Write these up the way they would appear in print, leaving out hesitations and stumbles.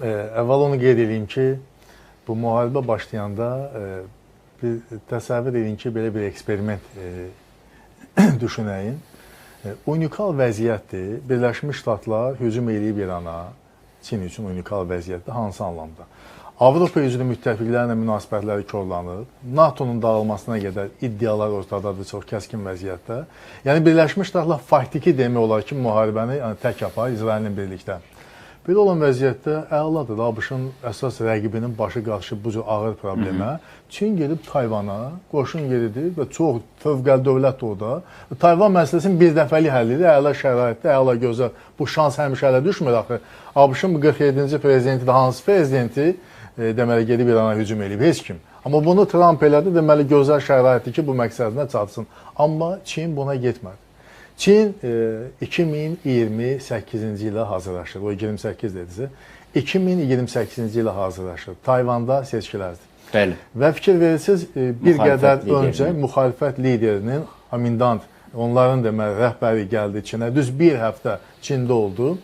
Əvvəl onu qeyd edeyim ki, bu müharibə başlayanda bir təsəvvür edin ki, belə bir eksperiment düşünəyin. Unikal vəziyyətdir. Birləşmiş Ştatlar hücum edib İrana, Çin üçün unikal vəziyyətdir. Hansı anlamda? Avropa üzrə müttəfiqlərlə münasibətləri korlanır. NATO'nun dağılmasına qədər iddialar ortadadır çox kəskin vəziyyətdə. Yəni Birləşmiş Ştatlar faktiki demək olar ki, müharibəni tək yapar İsraillə birlikdə. Belə olan vəziyyətdə əladır. ABŞ-ın əsas rəqibinin başı qarşı bu cür ağır problemə. Çin gedib Tayvana qoşun yeridir və çox fövqəli dövlət orada. Tayvan məsələsini bir dəfəlik həll edir. Əla şəraitdə, əla gözəl. Bu şans həmişə ələ düşmür axı. ABŞ-ın 47-ci prezidenti də hansı prezidenti deməli gedib İrana hücum edib? Heç kim. Amma bunu Trump elədi. Deməli gözəl şəraitdir ki, bu məqsədinə çatsın. Amma Çin buna getmədi. Çin 2028-ci ilə hazırlaşır. O 28 dedisə, 2028-ci ilə hazırlaşır. Tayvanda seçkilərdir. Bəli. Və fikir verirsiniz, bir qədər öncə müxalifət liderinin Amindant, onların deməli rəhbəri gəldi Çinə. Düz bir həftə Çində oldu.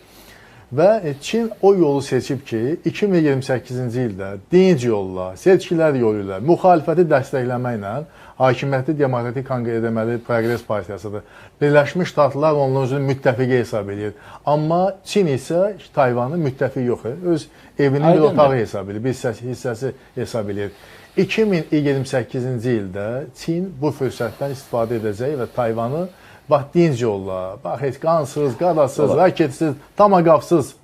Və Çin o yolu seçib ki, 2028-ci ildə dinc yolla, seçkilər yolu ilə, müxalifəti dəstəkləməklə hakimiyyətli Demokratik deməli Progres Partiyasıdır. Birləşmiş Ştatlar onların özünü müttəfiqi hesab edir. Amma Çin isə Tayvanın müttəfiqi yox. Öz evinin bir otağı hesab edir, bir hissəsi hesab edir. 2028-ci ildə Çin bu fürsətdən istifadə edəcək və Tayvanı bax dinc yolla, bax heç qansız, qadasız, raketsiz, tamaqavsız.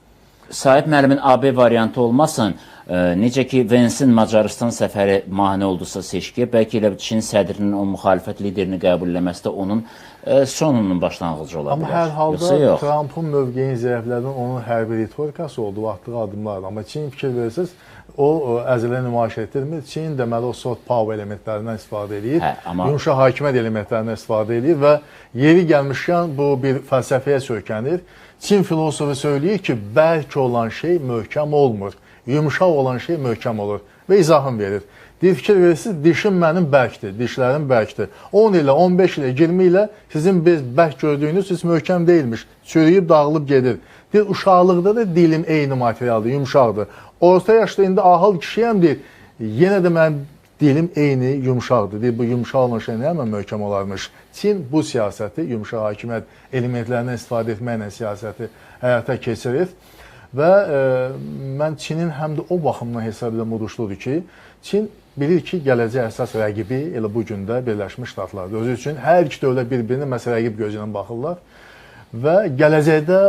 Sahib müəllimin AB variantı olmasın, necə ki Vensin Macarıstan səfəri mane oldusa seçkiyə, bəlkə elə Çin sədrinin o müxalifət liderini qəbul eləməsi də onun sonunun başlanğıcı ola bilər. Amma hər halda Trump'ın mövqeyin zəiflərdən onun hərbi ritorikası oldu, atdığı adımlar. Amma Çin fikir verirsiniz, o əzələ nümayiş etdirmir. Çin deməli o soft power elementlərindən istifadə edir, yumuşaq hakimiyyət elementlərindən istifadə edir və yeri gəlmişkən bu bir fəlsəfəyə söykənir. Çin filosofu söyləyir ki, bərk olan şey möhkəm olmur, yumuşaq olan şey möhkəm olur və izahını verir. Deyir, fikir verirsiniz, dişim mənim bərkdir, dişlərim bərkdir. 10 ilə, 15 ilə, 20 ilə sizin bərk gördüyünüz siz möhkəm deyilmiş, çürüyüb, dağılıb gedir. Deyir, uşaqlıqda da dilim eyni materialdır, yumuşaqdır. Orta yaşda indi ahıl kişiyəm deyir, yenə də mənim dilim eyni yumuşaqdır. Deyir, bu yumuşaq olan şey nə həmən möhkəm olarmış. Çin bu siyasəti, yumuşaq hakimiyyət elementlərindən istifadə etməklə siyasəti həyata keçirir. Və mən Çinin həm də o baxımdan hesab edən uduşludur ki, Çin bilir ki, gələcək əsas rəqibi elə bu gün də Birləşmiş Ştatlardır. Özü üçün hər iki dövlət bir-birinə məsələ rəqib gözü ilə baxırlar və gələcəkdə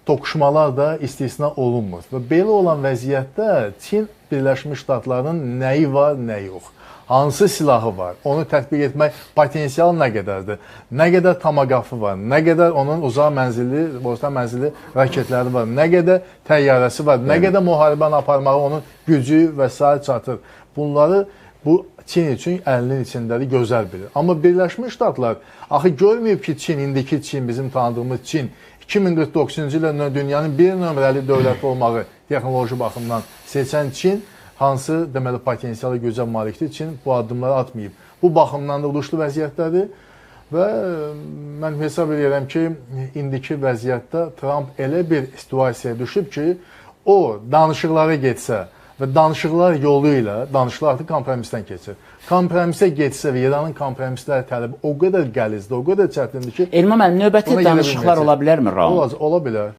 toqquşmalar da istisna olunmur. Və belə olan vəziyyətdə Çin Birləşmiş Ştatlarının nəyi var, nəyi yox. Hansı silahı var, onu tətbiq etmək potensialı nə qədərdir, nə qədər tamaqafı var, nə qədər onun uzaq mənzilli, orta mənzilli raketləri var, nə qədər təyyarəsi var, nə qədər müharibəni aparmağı onun gücü və s. çatır. Bunları bu Çin üçün əlinin içindədir, gözəl bilir. Amma Birləşmiş Ştatlar axı görməyib ki, Çin, indiki Çin, bizim tanıdığımız Çin, 2049-cu ildə dünyanın bir nömrəli dövləti olmağı texnoloji baxımdan seçən Çin, hansı deməli potensialı gözəl malikdir, Çin bu addımları atmayıb. Bu baxımdan da uğurlu vəziyyətdədir və mən hesab edirəm ki, indiki vəziyyətdə Trump elə bir situasiyaya düşüb ki, o danışıqlara getsə və danışıqlar yolu ilə, danışıqlar artıq kompromisdən keçir. Kompromisə getsə və İranın kompromisləri tələbi o qədər qəlizdir, o qədər çətindir ki... Elmə müəllim, növbəti danışıqlar ola bilərmi, Raul? Ola bilər.